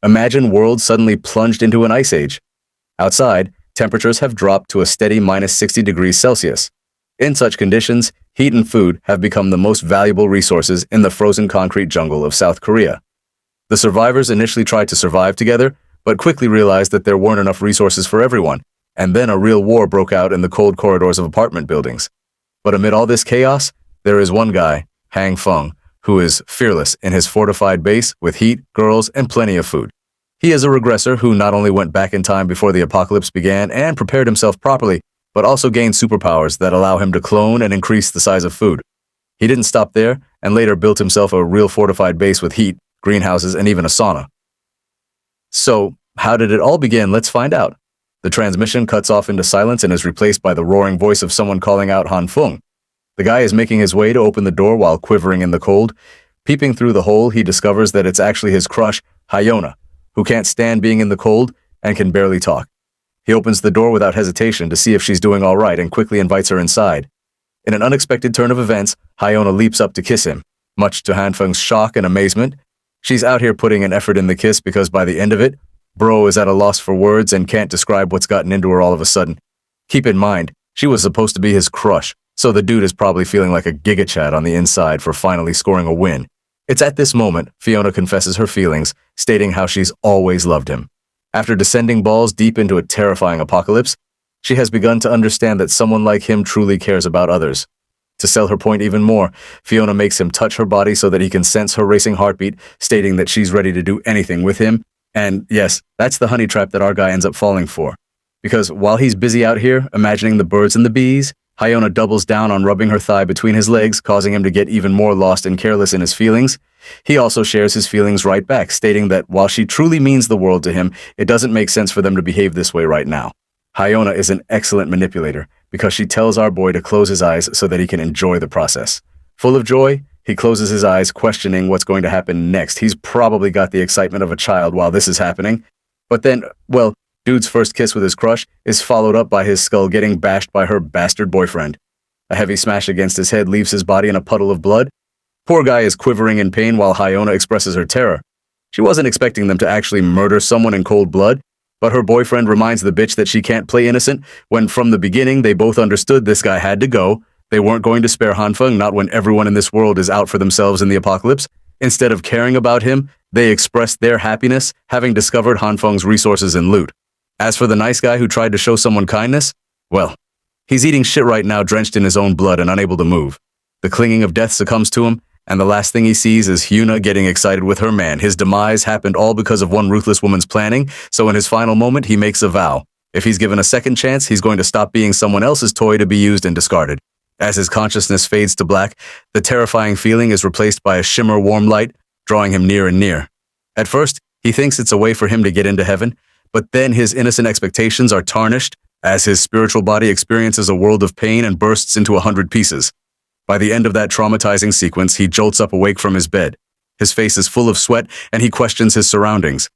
Imagine world suddenly plunged into an ice age. Outside, temperatures have dropped to a steady minus 60 degrees Celsius. In such conditions, heat and food have become the most valuable resources in the frozen concrete jungle of South Korea. The survivors initially tried to survive together, but quickly realized that there weren't enough resources for everyone, and then a real war broke out in the cold corridors of apartment buildings. But amid all this chaos, there is one guy, Hang Feng, who is fearless in his fortified base with heat, girls, and plenty of food. He is a regressor who not only went back in time before the apocalypse began and prepared himself properly, but also gained superpowers that allow him to clone and increase the size of food. He didn't stop there, and later built himself a real fortified base with heat, greenhouses, and even a sauna. So, how did it all begin? Let's find out. The transmission cuts off into silence and is replaced by the roaring voice of someone calling out Han Feng. The guy is making his way to open the door while quivering in the cold. Peeping through the hole, he discovers that it's actually his crush, Hyona, who can't stand being in the cold and can barely talk. He opens the door without hesitation to see if she's doing all right and quickly invites her inside. In an unexpected turn of events, Hyona leaps up to kiss him. Much to Han Feng's shock and amazement, she's out here putting an effort in the kiss because by the end of it, bro is at a loss for words and can't describe what's gotten into her all of a sudden. Keep in mind, she was supposed to be his crush, so the dude is probably feeling like a gigachad on the inside for finally scoring a win. It's at this moment Fiona confesses her feelings, stating how she's always loved him. After descending balls deep into a terrifying apocalypse, she has begun to understand that someone like him truly cares about others. To sell her point even more, Fiona makes him touch her body so that he can sense her racing heartbeat, stating that she's ready to do anything with him. And yes, that's the honey trap that our guy ends up falling for. Because while he's busy out here imagining the birds and the bees, Hyona doubles down on rubbing her thigh between his legs, causing him to get even more lost and careless in his feelings. He also shares his feelings right back, stating that while she truly means the world to him, it doesn't make sense for them to behave this way right now. Hyona is an excellent manipulator because she tells our boy to close his eyes so that he can enjoy the process. Full of joy, he closes his eyes, questioning what's going to happen next. He's probably got the excitement of a child while this is happening. But then, well, dude's first kiss with his crush is followed up by his skull getting bashed by her bastard boyfriend. A heavy smash against his head leaves his body in a puddle of blood. Poor guy is quivering in pain while Hyona expresses her terror. She wasn't expecting them to actually murder someone in cold blood, but her boyfriend reminds the bitch that she can't play innocent when from the beginning they both understood this guy had to go. They weren't going to spare Han Feng, not when everyone in this world is out for themselves in the apocalypse. Instead of caring about him, they expressed their happiness having discovered Han Feng's resources and loot. As for the nice guy who tried to show someone kindness, well, he's eating shit right now, drenched in his own blood and unable to move. The clinging of death succumbs to him, and the last thing he sees is Hyuna getting excited with her man. His demise happened all because of one ruthless woman's planning, so in his final moment, he makes a vow. If he's given a second chance, he's going to stop being someone else's toy to be used and discarded. As his consciousness fades to black, the terrifying feeling is replaced by a shimmer warm light, drawing him near and near. At first, he thinks it's a way for him to get into heaven, but then his innocent expectations are tarnished as his spiritual body experiences a world of pain and bursts into 100 pieces. By the end of that traumatizing sequence, he jolts up awake from his bed. His face is full of sweat, and he questions his surroundings.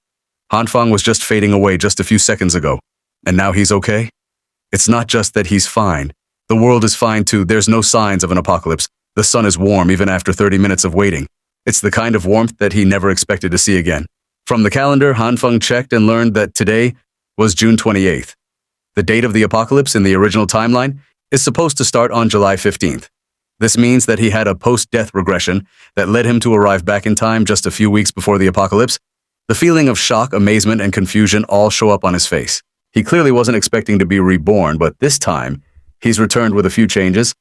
Han Feng was just fading away just a few seconds ago, and now he's okay? It's not just that he's fine. The world is fine too. There's no signs of an apocalypse. The sun is warm even after 30 minutes of waiting. It's the kind of warmth that he never expected to see again. From the calendar, Han Feng checked and learned that today was June 28th. The date of the apocalypse in the original timeline is supposed to start on July 15th. This means that he had a post-death regression that led him to arrive back in time just a few weeks before the apocalypse. The feeling of shock, amazement, and confusion all show up on his face. He clearly wasn't expecting to be reborn, but this time, he's returned with a few changes.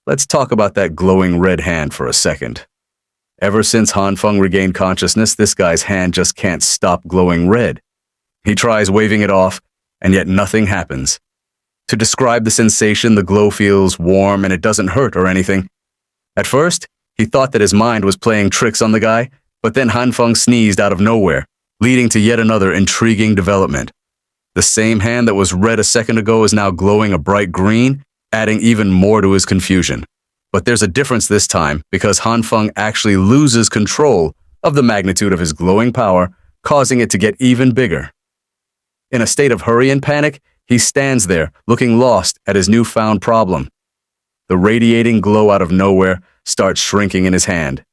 Let's talk about that glowing red hand for a second. Ever since Han Feng regained consciousness, this guy's hand just can't stop glowing red. He tries waving it off, and yet nothing happens. To describe the sensation, the glow feels warm and it doesn't hurt or anything. At first, he thought that his mind was playing tricks on the guy, but then Han Feng sneezed out of nowhere, leading to yet another intriguing development. The same hand that was red a second ago is now glowing a bright green, adding even more to his confusion. But there's a difference this time because Han Feng actually loses control of the magnitude of his glowing power, causing it to get even bigger. In a state of hurry and panic, he stands there, looking lost at his newfound problem. The radiating glow out of nowhere starts shrinking in his hand.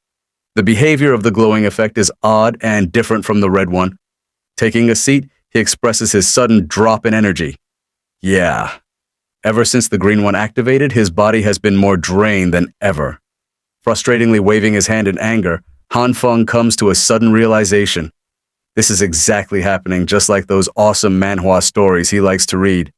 The behavior of the glowing effect is odd and different from the red one. Taking a seat, he expresses his sudden drop in energy. Yeah. Ever since the green one activated, his body has been more drained than ever. Frustratingly waving his hand in anger, Han Feng comes to a sudden realization. This is exactly happening just like those awesome manhwa stories he likes to read.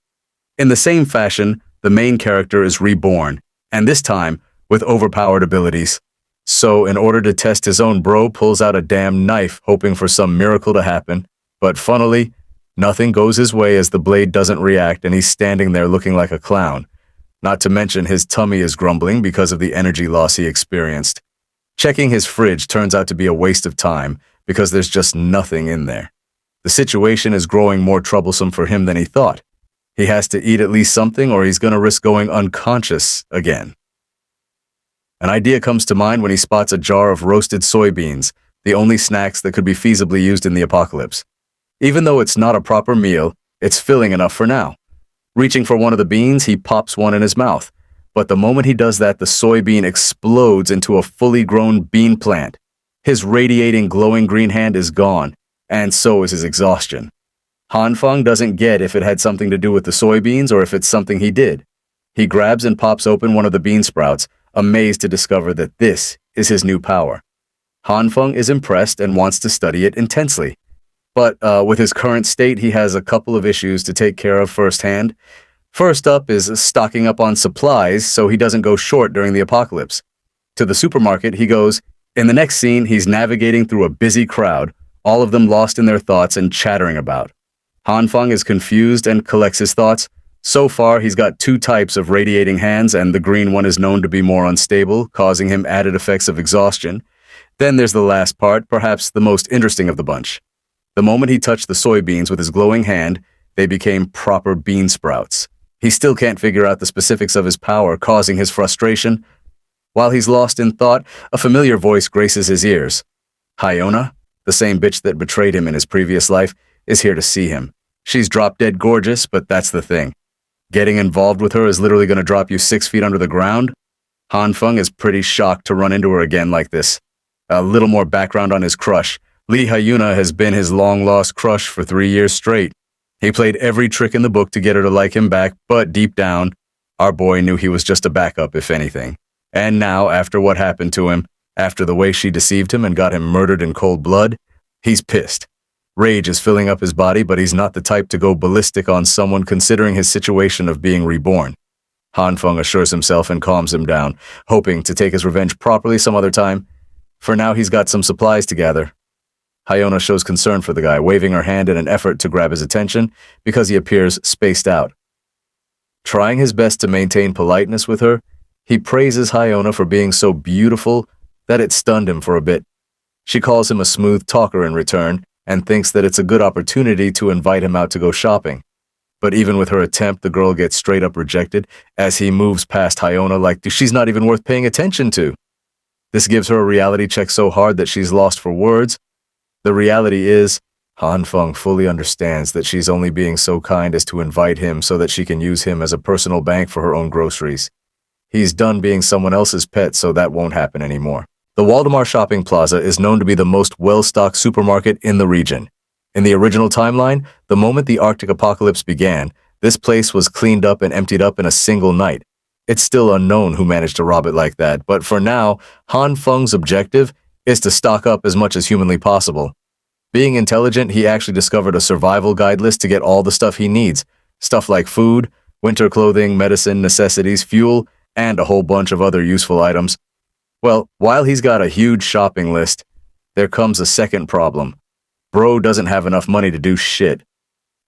In the same fashion, the main character is reborn, and this time with overpowered abilities. So, in order to test his own, bro pulls out a damn knife hoping for some miracle to happen, but funnily, nothing goes his way as the blade doesn't react and he's standing there looking like a clown. Not to mention his tummy is grumbling because of the energy loss he experienced. Checking his fridge turns out to be a waste of time because there's just nothing in there. The situation is growing more troublesome for him than he thought. He has to eat at least something or he's going to risk going unconscious again. An idea comes to mind when he spots a jar of roasted soybeans, the only snacks that could be feasibly used in the apocalypse. Even though it's not a proper meal, it's filling enough for now. Reaching for one of the beans, he pops one in his mouth. But the moment he does that, the soybean explodes into a fully grown bean plant. His radiating, glowing green hand is gone, and so is his exhaustion. Han Feng doesn't get if it had something to do with the soybeans or if it's something he did. He grabs and pops open one of the bean sprouts, amazed to discover that this is his new power. Han Feng is impressed and wants to study it intensely. But with his current state, he has a couple of issues to take care of firsthand. First up is stocking up on supplies so he doesn't go short during the apocalypse. To the supermarket he goes. In the next scene, he's navigating through a busy crowd, all of them lost in their thoughts and chattering about. Han Feng is confused and collects his thoughts. So far, he's got 2 types of radiating hands, and the green one is known to be more unstable, causing him added effects of exhaustion. Then there's the last part, perhaps the most interesting of the bunch. The moment he touched the soybeans with his glowing hand, they became proper bean sprouts. He still can't figure out the specifics of his power, causing his frustration. While he's lost in thought, a familiar voice graces his ears. Hyona, the same bitch that betrayed him in his previous life, is here to see him. She's drop-dead gorgeous, but that's the thing. Getting involved with her is literally going to drop you 6 feet under the ground. Han Feng is pretty shocked to run into her again like this. A little more background on his crush. Lee Hyuna has been his long-lost crush for 3 years straight. He played every trick in the book to get her to like him back, but deep down, our boy knew he was just a backup, if anything. And now, after what happened to him, after the way she deceived him and got him murdered in cold blood, he's pissed. Rage is filling up his body, but he's not the type to go ballistic on someone considering his situation of being reborn. Han Feng assures himself and calms him down, hoping to take his revenge properly some other time. For now, he's got some supplies to gather. Hyona shows concern for the guy, waving her hand in an effort to grab his attention because he appears spaced out. Trying his best to maintain politeness with her, he praises Hyona for being so beautiful that it stunned him for a bit. She calls him a smooth talker in return and thinks that it's a good opportunity to invite him out to go shopping. But even with her attempt, the girl gets straight up rejected as he moves past Hyona like she's not even worth paying attention to. This gives her a reality check so hard that she's lost for words. The reality is, Han Feng fully understands that she's only being so kind as to invite him so that she can use him as a personal bank for her own groceries. He's done being someone else's pet, so that won't happen anymore. The Waldemar Shopping Plaza is known to be the most well-stocked supermarket in the region. In the original timeline, the moment the Arctic apocalypse began, this place was cleaned up and emptied up in a single night. It's still unknown who managed to rob it like that, but for now, Han Feng's objective is to stock up as much as humanly possible. Being intelligent, he actually discovered a survival guide list to get all the stuff he needs. Stuff like food, winter clothing, medicine, necessities, fuel, and a whole bunch of other useful items. Well, while he's got a huge shopping list, there comes a second problem. Bro doesn't have enough money to do shit.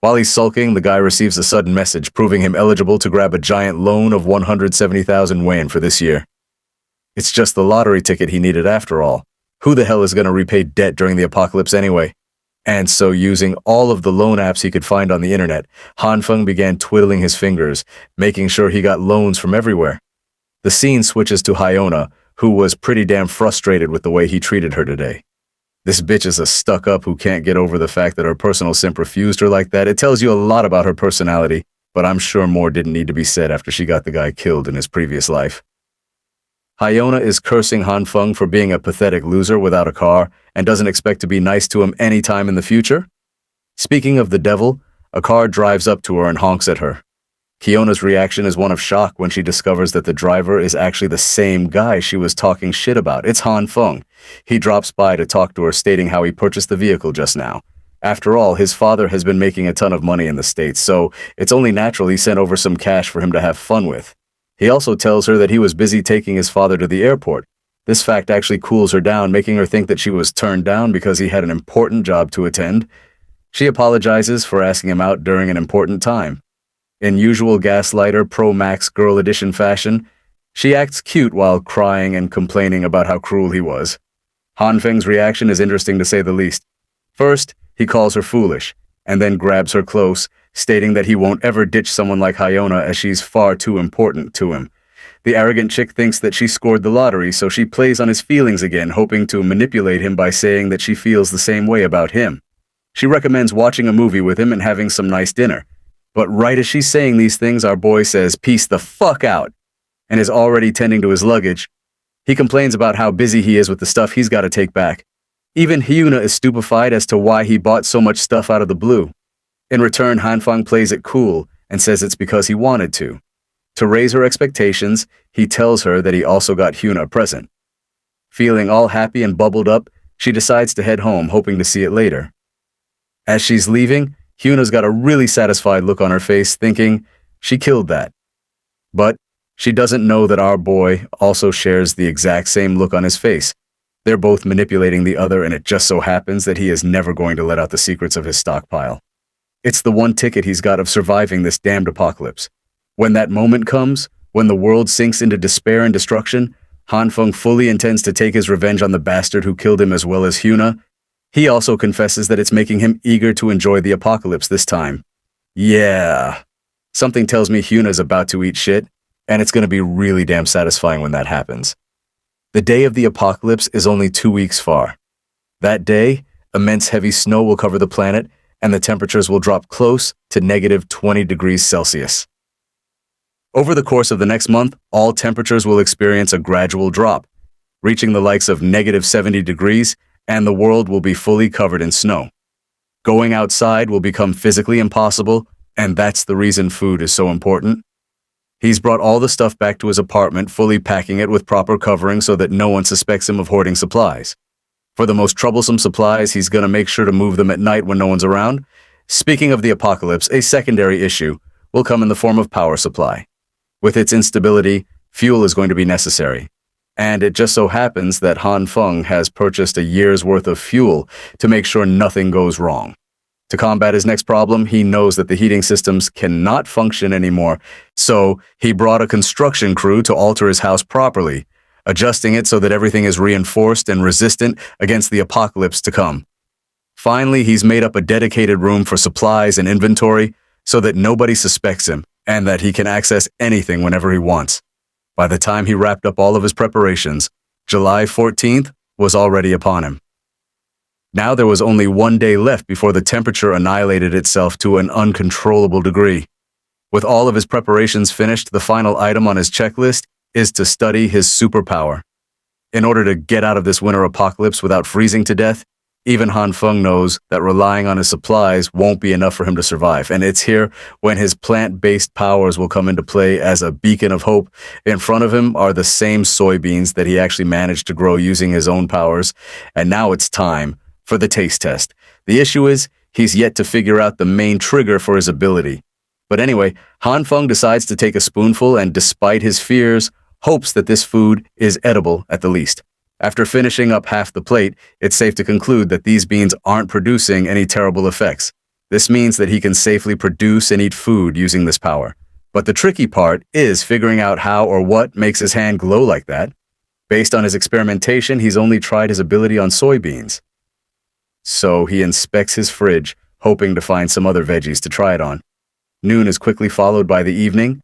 While he's sulking, the guy receives a sudden message proving him eligible to grab a giant loan of 170,000 yen for this year. It's just the lottery ticket he needed after all. Who the hell is going to repay debt during the apocalypse anyway? And so, using all of the loan apps he could find on the internet, Han Feng began twiddling his fingers, making sure he got loans from everywhere. The scene switches to Hyona, who was pretty damn frustrated with the way he treated her today. This bitch is a stuck-up who can't get over the fact that her personal simp refused her like that. It tells you a lot about her personality, but I'm sure more didn't need to be said after she got the guy killed in his previous life. Hyona is cursing Hanfeng for being a pathetic loser without a car and doesn't expect to be nice to him anytime in the future. Speaking of the devil, a car drives up to her and honks at her. Kiona's reaction is one of shock when she discovers that the driver is actually the same guy she was talking shit about. It's Hanfeng. He drops by to talk to her, stating how he purchased the vehicle just now. After all, his father has been making a ton of money in the States, so it's only natural he sent over some cash for him to have fun with. He also tells her that he was busy taking his father to the airport. This fact actually cools her down, making her think that she was turned down because he had an important job to attend. She apologizes for asking him out during an important time. In usual Gaslighter Pro Max Girl Edition fashion, she acts cute while crying and complaining about how cruel he was. Hanfeng's reaction is interesting to say the least. First, he calls her foolish, and then grabs her close, stating that he won't ever ditch someone like Hyona as she's far too important to him. The arrogant chick thinks that she scored the lottery, so she plays on his feelings again, hoping to manipulate him by saying that she feels the same way about him. She recommends watching a movie with him and having some nice dinner. But right as she's saying these things, our boy says, "Peace the fuck out," and is already tending to his luggage. He complains about how busy he is with the stuff he's got to take back. Even Hyuna is stupefied as to why he bought so much stuff out of the blue. In return, Hanfeng plays it cool and says it's because he wanted to. To raise her expectations, he tells her that he also got Hyuna a present. Feeling all happy and bubbled up, she decides to head home, hoping to see it later. As she's leaving, Hyuna's got a really satisfied look on her face, thinking she killed that. But she doesn't know that our boy also shares the exact same look on his face. They're both manipulating the other, and it just so happens that he is never going to let out the secrets of his stockpile. It's the one ticket he's got of surviving this damned apocalypse. When that moment comes, when the world sinks into despair and destruction, Hanfeng fully intends to take his revenge on the bastard who killed him as well as Hyuna. He also confesses that it's making him eager to enjoy the apocalypse this time. Yeah. Something tells me Hyuna's about to eat shit, and it's going to be really damn satisfying when that happens. The day of the apocalypse is only 2 weeks far. That day, immense heavy snow will cover the planet, and the temperatures will drop close to negative 20 degrees Celsius. Over the course of the next month, all temperatures will experience a gradual drop, reaching the likes of negative 70 degrees, and the world will be fully covered in snow. Going outside will become physically impossible, and that's the reason food is so important. He's brought all the stuff back to his apartment, fully packing it with proper covering so that no one suspects him of hoarding supplies. For the most troublesome supplies, he's going to make sure to move them at night when no one's around. Speaking of the apocalypse, a secondary issue will come in the form of power supply. With its instability, fuel is going to be necessary. And it just so happens that Hanfeng has purchased a year's worth of fuel to make sure nothing goes wrong. To combat his next problem, he knows that the heating systems cannot function anymore, so he brought a construction crew to alter his house properly, adjusting it so that everything is reinforced and resistant against the apocalypse to come. Finally, he's made up a dedicated room for supplies and inventory so that nobody suspects him and that he can access anything whenever he wants. By the time he wrapped up all of his preparations, July 14th was already upon him. Now there was only 1 day left before the temperature annihilated itself to an uncontrollable degree. With all of his preparations finished, the final item on his checklist is to study his superpower. In order to get out of this winter apocalypse without freezing to death, even Hanfeng knows that relying on his supplies won't be enough for him to survive, and it's here when his plant-based powers will come into play as a beacon of hope. In front of him are the same soybeans that he actually managed to grow using his own powers, and now it's time for the taste test. The issue is, he's yet to figure out the main trigger for his ability. But anyway, Hanfeng decides to take a spoonful and, despite his fears, hopes that this food is edible at the least. After finishing up half the plate, it's safe to conclude that these beans aren't producing any terrible effects. This means that he can safely produce and eat food using this power. But the tricky part is figuring out how or what makes his hand glow like that. Based on his experimentation, he's only tried his ability on soybeans. So he inspects his fridge, hoping to find some other veggies to try it on. Noon is quickly followed by the evening.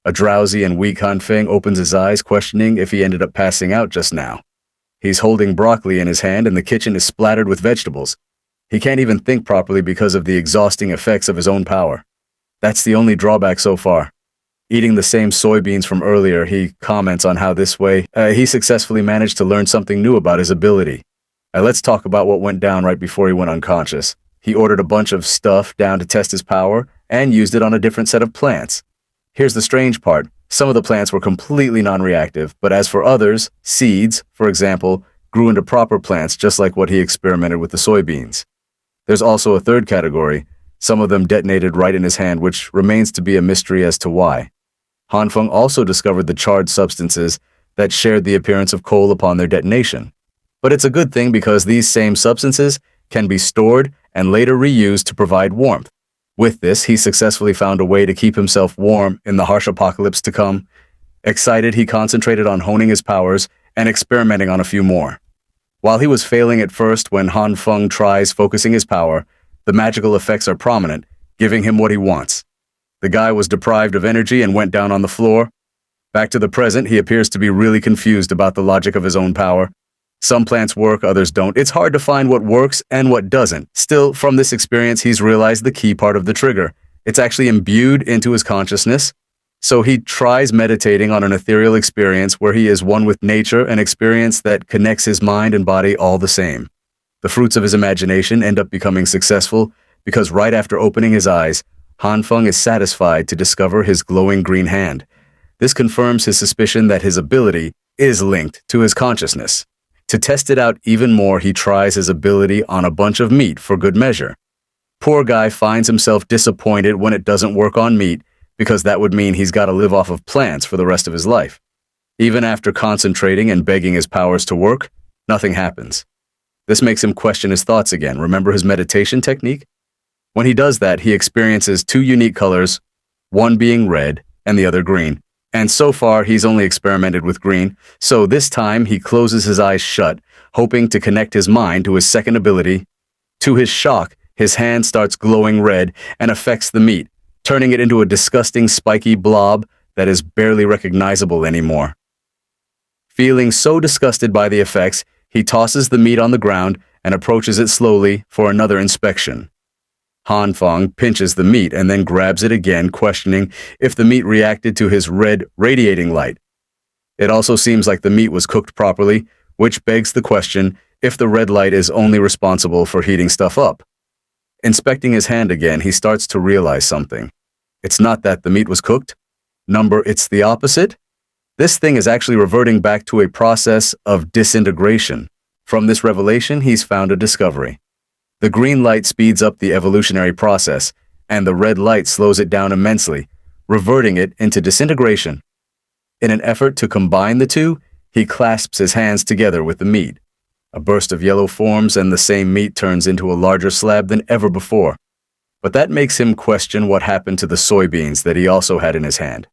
A drowsy and weak Hanfeng opens his eyes, questioning if he ended up passing out just now. He's holding broccoli in his hand and the kitchen is splattered with vegetables. He can't even think properly because of the exhausting effects of his own power. That's the only drawback so far. Eating the same soybeans from earlier, he comments on how this way he successfully managed to learn something new about his ability. Let's talk about what went down right before he went unconscious. He ordered a bunch of stuff down to test his power and used it on a different set of plants. Here's the strange part. Some of the plants were completely non-reactive, but as for others, seeds, for example, grew into proper plants just like what he experimented with the soybeans. There's also a third category. Some of them detonated right in his hand, which remains to be a mystery as to why. Hanfeng also discovered the charred substances that shared the appearance of coal upon their detonation. But it's a good thing because these same substances can be stored and later reused to provide warmth. With this, he successfully found a way to keep himself warm in the harsh apocalypse to come. Excited, he concentrated on honing his powers and experimenting on a few more. While he was failing at first when Hanfeng tries focusing his power, the magical effects are prominent, giving him what he wants. The guy was deprived of energy and went down on the floor. Back to the present, he appears to be really confused about the logic of his own power. Some plants work, others don't. It's hard to find what works and what doesn't. Still, from this experience, he's realized the key part of the trigger. It's actually imbued into his consciousness. So he tries meditating on an ethereal experience where he is one with nature, an experience that connects his mind and body all the same. The fruits of his imagination end up becoming successful because right after opening his eyes, Hanfeng is satisfied to discover his glowing green hand. This confirms his suspicion that his ability is linked to his consciousness. To test it out even more, he tries his ability on a bunch of meat for good measure. Poor guy finds himself disappointed when it doesn't work on meat because that would mean he's got to live off of plants for the rest of his life. Even after concentrating and begging his powers to work, nothing happens. This makes him question his thoughts again. Remember his meditation technique? When he does that, he experiences two unique colors, one being red and the other green. And so far, he's only experimented with green, so this time he closes his eyes shut, hoping to connect his mind to his second ability. To his shock, his hand starts glowing red and affects the meat, turning it into a disgusting spiky blob that is barely recognizable anymore. Feeling so disgusted by the effects, he tosses the meat on the ground and approaches it slowly for another inspection. Hanfeng pinches the meat and then grabs it again, questioning if the meat reacted to his red radiating light. It also seems like the meat was cooked properly, which begs the question if the red light is only responsible for heating stuff up. Inspecting his hand again, he starts to realize something. It's not that the meat was cooked. It's the opposite. This thing is actually reverting back to a process of disintegration. From this revelation, he's found a discovery. The green light speeds up the evolutionary process, and the red light slows it down immensely, reverting it into disintegration. In an effort to combine the two, he clasps his hands together with the meat. A burst of yellow forms and the same meat turns into a larger slab than ever before. But that makes him question what happened to the soybeans that he also had in his hand.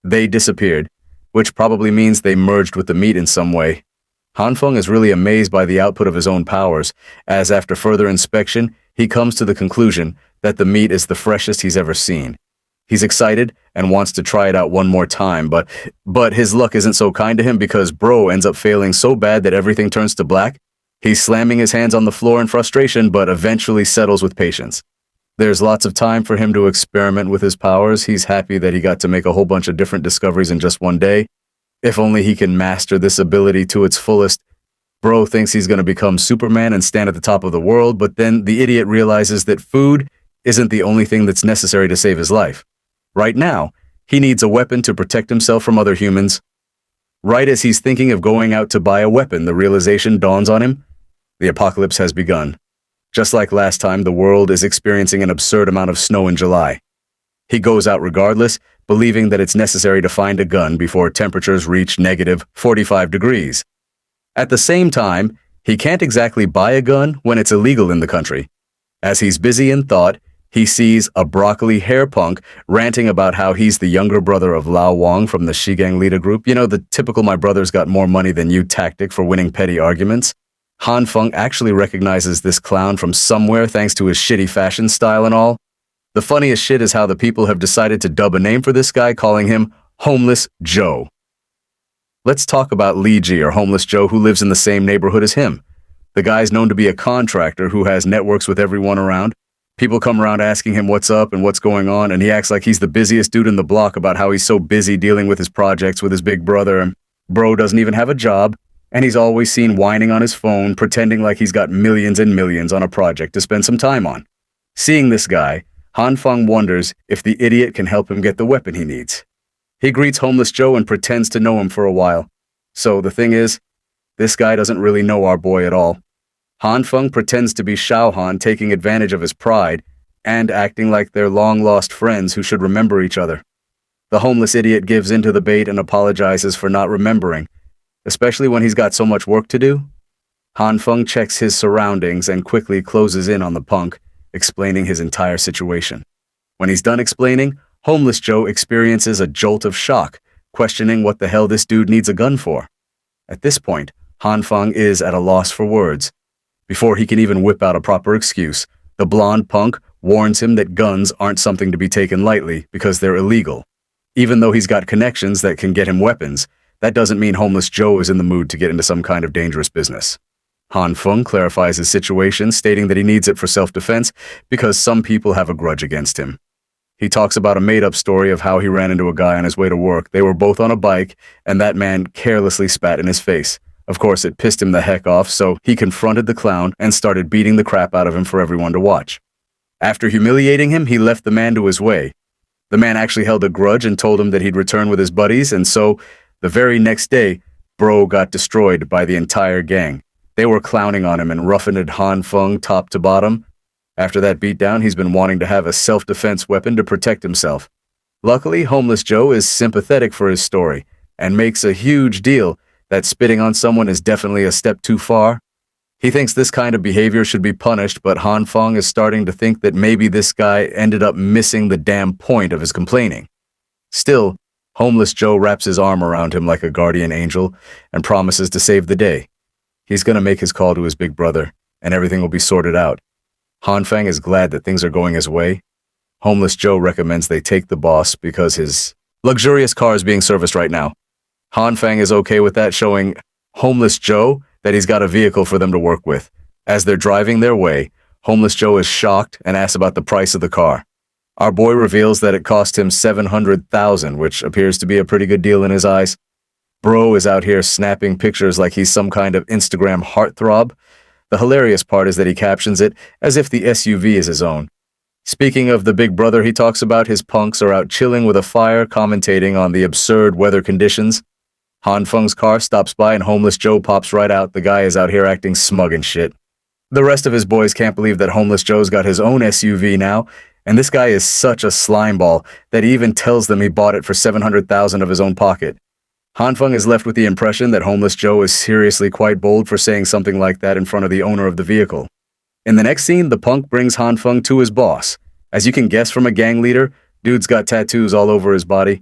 They disappeared, which probably means they merged with the meat in some way. Hanfeng is really amazed by the output of his own powers, as after further inspection, he comes to the conclusion that the meat is the freshest he's ever seen. He's excited and wants to try it out one more time, but his luck isn't so kind to him because bro ends up failing so bad that everything turns to black. He's slamming his hands on the floor in frustration, but eventually settles with patience. There's lots of time for him to experiment with his powers. He's happy that he got to make a whole bunch of different discoveries in just one day. If only he can master this ability to its fullest. Bro thinks he's going to become Superman and stand at the top of the world, but then the idiot realizes that food isn't the only thing that's necessary to save his life. Right now, he needs a weapon to protect himself from other humans. Right as he's thinking of going out to buy a weapon, the realization dawns on him. The apocalypse has begun. Just like last time, the world is experiencing an absurd amount of snow in July. He goes out regardless, believing that it's necessary to find a gun before temperatures reach negative 45 degrees. At the same time, he can't exactly buy a gun when it's illegal in the country. As he's busy in thought, he sees a broccoli hair punk ranting about how he's the younger brother of Lao Wang from the Shigang leader group. You know, the typical my brother's got more money than you tactic for winning petty arguments. Hanfeng actually recognizes this clown from somewhere thanks to his shitty fashion style and all. The funniest shit is how the people have decided to dub a name for this guy, calling him Homeless Joe. Let's talk about Li Ji, or Homeless Joe, who lives in the same neighborhood as him. The guy's known to be a contractor who has networks with everyone around. People come around asking him what's up and what's going on, and he acts like he's the busiest dude in the block about how he's so busy dealing with his projects with his big brother, and bro doesn't even have a job, and he's always seen whining on his phone, pretending like he's got millions and millions on a project to spend some time on. Seeing this guy, Han Feng wonders if the idiot can help him get the weapon he needs. He greets Homeless Joe and pretends to know him for a while. So the thing is, this guy doesn't really know our boy at all. Han Feng pretends to be Shao Han, taking advantage of his pride and acting like they're long-lost friends who should remember each other. The homeless idiot gives into the bait and apologizes for not remembering, especially when he's got so much work to do. Han Feng checks his surroundings and quickly closes in on the punk, explaining his entire situation. When he's done explaining, Homeless Joe experiences a jolt of shock, questioning what the hell this dude needs a gun for. At this point, Han Feng is at a loss for words. Before he can even whip out a proper excuse, the blonde punk warns him that guns aren't something to be taken lightly because they're illegal. Even though he's got connections that can get him weapons, that doesn't mean Homeless Joe is in the mood to get into some kind of dangerous business. Han Feng clarifies his situation, stating that he needs it for self-defense because some people have a grudge against him. He talks about a made-up story of how he ran into a guy on his way to work. They were both on a bike, and that man carelessly spat in his face. Of course, it pissed him the heck off, so he confronted the clown and started beating the crap out of him for everyone to watch. After humiliating him, he left the man to his way. The man actually held a grudge and told him that he'd return with his buddies, and so, the very next day, Bro got destroyed by the entire gang. They were clowning on him and roughened Han Feng top to bottom. After that beatdown, he's been wanting to have a self-defense weapon to protect himself. Luckily, Homeless Joe is sympathetic for his story and makes a huge deal that spitting on someone is definitely a step too far. He thinks this kind of behavior should be punished, but Han Feng is starting to think that maybe this guy ended up missing the damn point of his complaining. Still, Homeless Joe wraps his arm around him like a guardian angel and promises to save the day. He's gonna make his call to his big brother, and everything will be sorted out. Han Feng is glad that things are going his way. Homeless Joe recommends they take the boss because his luxurious car is being serviced right now. Han Feng is okay with that, showing Homeless Joe that he's got a vehicle for them to work with. As they're driving their way, Homeless Joe is shocked and asks about the price of the car. Our boy reveals that it cost him $700,000, which appears to be a pretty good deal in his eyes. Bro is out here snapping pictures like he's some kind of Instagram heartthrob. The hilarious part is that he captions it as if the SUV is his own. Speaking of the big brother he talks about, his punks are out chilling with a fire, commentating on the absurd weather conditions. Han Feng's car stops by and Homeless Joe pops right out. The guy is out here acting smug and shit. The rest of his boys can't believe that Homeless Joe's got his own SUV now, and this guy is such a slimeball that he even tells them he bought it for $700,000 of his own pocket. Han Feng is left with the impression that Homeless Joe is seriously quite bold for saying something like that in front of the owner of the vehicle. In the next scene, the punk brings Han Feng to his boss. As you can guess from a gang leader, dude's got tattoos all over his body.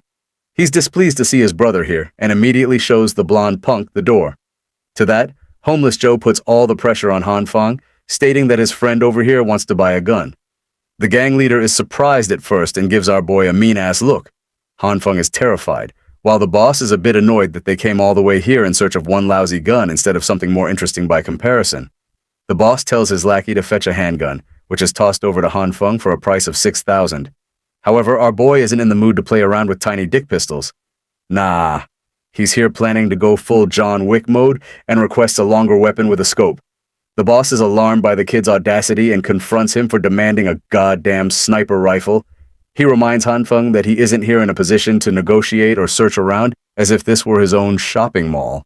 He's displeased to see his brother here and immediately shows the blonde punk the door. To that, Homeless Joe puts all the pressure on Han Feng, stating that his friend over here wants to buy a gun. The gang leader is surprised at first and gives our boy a mean-ass look. Han Feng is terrified, while the boss is a bit annoyed that they came all the way here in search of one lousy gun instead of something more interesting by comparison. The boss tells his lackey to fetch a handgun, which is tossed over to Han Feng for a price of $6,000. However, our boy isn't in the mood to play around with tiny dick pistols. Nah, he's here planning to go full John Wick mode and requests a longer weapon with a scope. The boss is alarmed by the kid's audacity and confronts him for demanding a goddamn sniper rifle. He reminds Han Feng that he isn't here in a position to negotiate or search around as if this were his own shopping mall.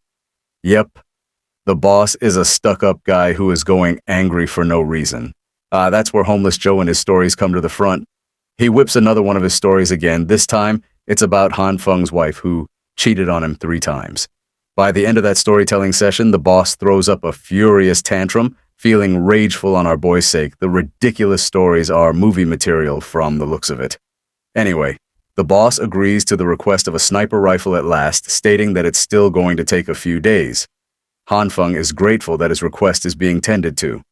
Yep, the boss is a stuck-up guy who is going angry for no reason. That's where Homeless Joe and his stories come to the front. He whips another one of his stories again. This time, it's about Han Feng's wife, who cheated on him 3 times. By the end of that storytelling session, the boss throws up a furious tantrum, feeling rageful on our boy's sake. The ridiculous stories are movie material from the looks of it. Anyway, the boss agrees to the request of a sniper rifle at last, stating that it's still going to take a few days. Han Feng is grateful that his request is being tended to.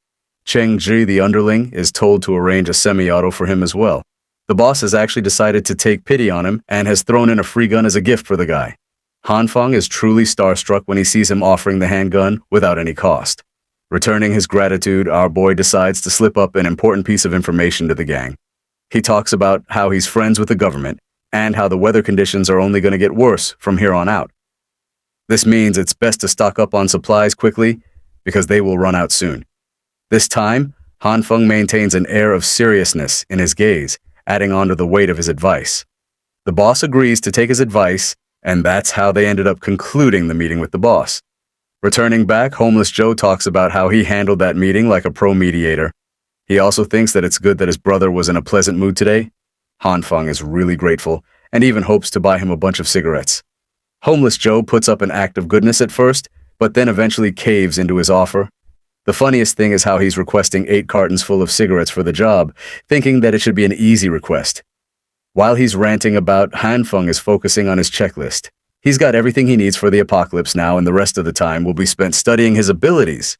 Cheng Ji, the underling, is told to arrange a semi-auto for him as well. The boss has actually decided to take pity on him and has thrown in a free gun as a gift for the guy. Han Feng is truly starstruck when he sees him offering the handgun without any cost. Returning his gratitude, our boy decides to slip up an important piece of information to the gang. He talks about how he's friends with the government and how the weather conditions are only going to get worse from here on out. This means it's best to stock up on supplies quickly because they will run out soon. This time, Han Feng maintains an air of seriousness in his gaze, adding on to the weight of his advice. The boss agrees to take his advice, and that's how they ended up concluding the meeting with the boss. Returning back, Homeless Joe talks about how he handled that meeting like a pro mediator. He also thinks that it's good that his brother was in a pleasant mood today. Han Feng is really grateful and even hopes to buy him a bunch of cigarettes. Homeless Joe puts up an act of goodness at first, but then eventually caves into his offer. The funniest thing is how he's requesting 8 cartons full of cigarettes for the job, thinking that it should be an easy request. While he's ranting about, Han Feng is focusing on his checklist. He's got everything he needs for the apocalypse now, and the rest of the time will be spent studying his abilities.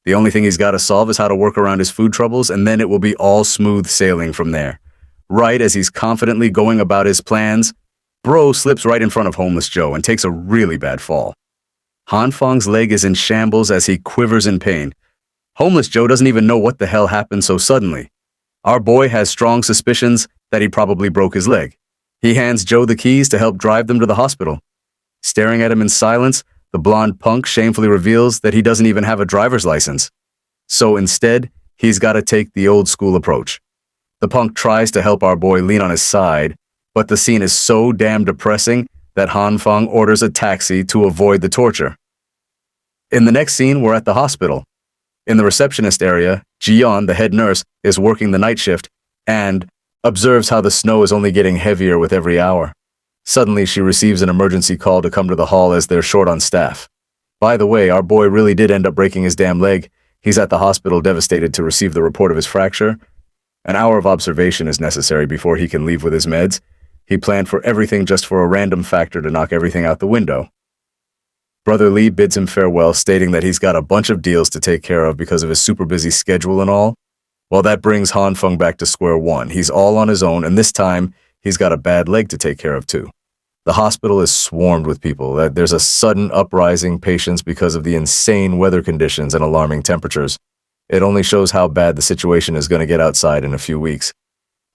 The only thing he's got to solve is how to work around his food troubles, and then it will be all smooth sailing from there. Right as he's confidently going about his plans, Bro slips right in front of Homeless Joe and takes a really bad fall. Han Feng's leg is in shambles as he quivers in pain. Homeless Joe doesn't even know what the hell happened so suddenly. Our boy has strong suspicions that he probably broke his leg. He hands Joe the keys to help drive them to the hospital. Staring at him in silence, the blonde punk shamefully reveals that he doesn't even have a driver's license. So instead, he's got to take the old school approach. The punk tries to help our boy lean on his side, but the scene is so damn depressing that Han Feng orders a taxi to avoid the torture. In the next scene, we're at the hospital. In the receptionist area, Jian, the head nurse, is working the night shift and observes how the snow is only getting heavier with every hour. Suddenly, she receives an emergency call to come to the hall as they're short on staff. By the way, our boy really did end up breaking his damn leg. He's at the hospital devastated to receive the report of his fracture. An hour of observation is necessary before he can leave with his meds. He planned for everything just for a random factor to knock everything out the window. Brother Lee bids him farewell, stating that he's got a bunch of deals to take care of because of his super busy schedule and all. Well, that brings Han Feng back to square one. He's all on his own, and this time, he's got a bad leg to take care of too. The hospital is swarmed with people. There's a sudden uprising patients because of the insane weather conditions and alarming temperatures. It only shows how bad the situation is going to get outside in a few weeks.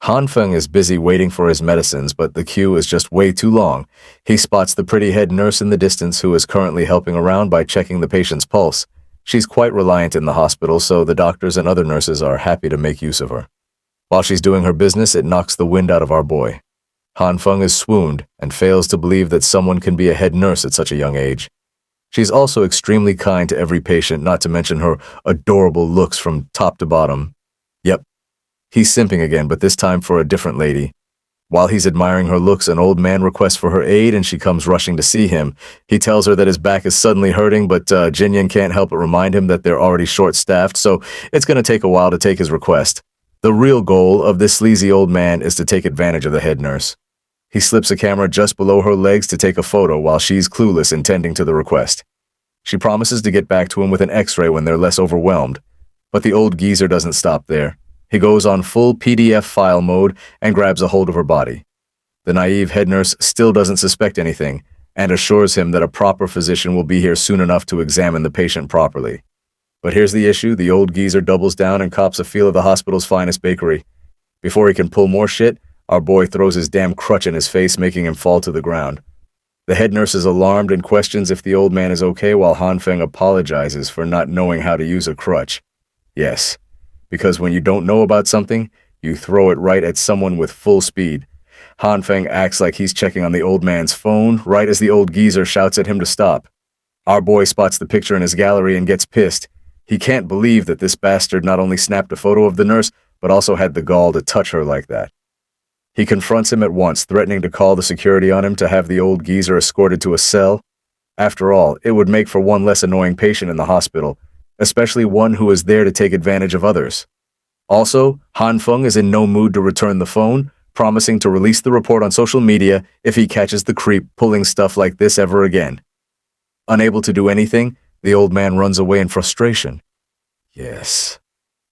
Han Feng is busy waiting for his medicines, but the queue is just way too long. He spots the pretty head nurse in the distance who is currently helping around by checking the patient's pulse. She's quite reliant in the hospital, so the doctors and other nurses are happy to make use of her. While she's doing her business, it knocks the wind out of our boy. Han Feng is swooned and fails to believe that someone can be a head nurse at such a young age. She's also extremely kind to every patient, not to mention her adorable looks from top to bottom. Yep, he's simping again, but this time for a different lady. While he's admiring her looks, an old man requests for her aid and she comes rushing to see him. He tells her that his back is suddenly hurting, but Jinyan can't help but remind him that they're already short-staffed, so it's going to take a while to take his request. The real goal of this sleazy old man is to take advantage of the head nurse. He slips a camera just below her legs to take a photo while she's clueless and tending to the request. She promises to get back to him with an x-ray when they're less overwhelmed. But the old geezer doesn't stop there. He goes on full PDF file mode and grabs a hold of her body. The naive head nurse still doesn't suspect anything and assures him that a proper physician will be here soon enough to examine the patient properly. But here's the issue: the old geezer doubles down and cops a feel of the hospital's finest bakery. Before he can pull more shit, our boy throws his damn crutch in his face, making him fall to the ground. The head nurse is alarmed and questions if the old man is okay, while Han Feng apologizes for not knowing how to use a crutch. Yes, because when you don't know about something, you throw it right at someone with full speed. Han Feng acts like he's checking on the old man's phone, right as the old geezer shouts at him to stop. Our boy spots the picture in his gallery and gets pissed. He can't believe that this bastard not only snapped a photo of the nurse, but also had the gall to touch her like that. He confronts him at once, threatening to call the security on him to have the old geezer escorted to a cell. After all, it would make for one less annoying patient in the hospital, especially one who is there to take advantage of others. Also, Han Feng is in no mood to return the phone, promising to release the report on social media if he catches the creep pulling stuff like this ever again. Unable to do anything, the old man runs away in frustration. Yes,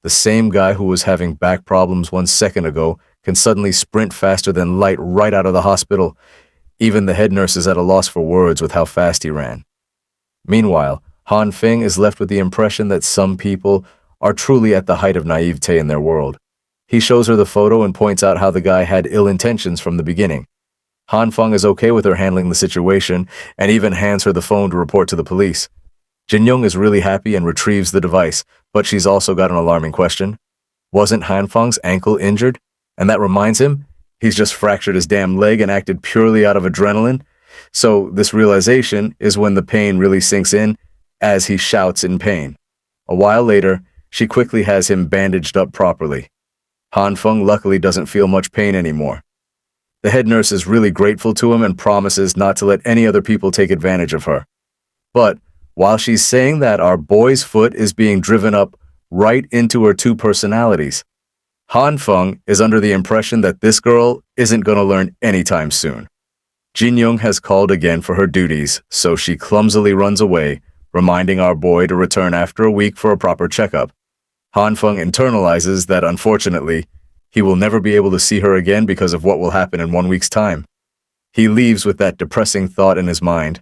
the same guy who was having back problems 1 second ago can suddenly sprint faster than light right out of the hospital. Even the head nurse is at a loss for words with how fast he ran. Meanwhile, Han Feng is left with the impression that some people are truly at the height of naivete in their world. He shows her the photo and points out how the guy had ill intentions from the beginning. Han Feng is okay with her handling the situation and even hands her the phone to report to the police. Jin Young is really happy and retrieves the device, but she's also got an alarming question. Wasn't Han Feng's ankle injured? And that reminds him, he's just fractured his damn leg and acted purely out of adrenaline. So this realization is when the pain really sinks in as he shouts in pain. A while later, she quickly has him bandaged up properly. Han Feng luckily doesn't feel much pain anymore. The head nurse is really grateful to him and promises not to let any other people take advantage of her. But while she's saying that, our boy's foot is being driven up right into her two personalities. Han Feng is under the impression that this girl isn't going to learn anytime soon. Jin Young has called again for her duties, so she clumsily runs away, reminding our boy to return after a week for a proper checkup. Han Feng internalizes that, unfortunately, he will never be able to see her again because of what will happen in 1 week's time. He leaves with that depressing thought in his mind.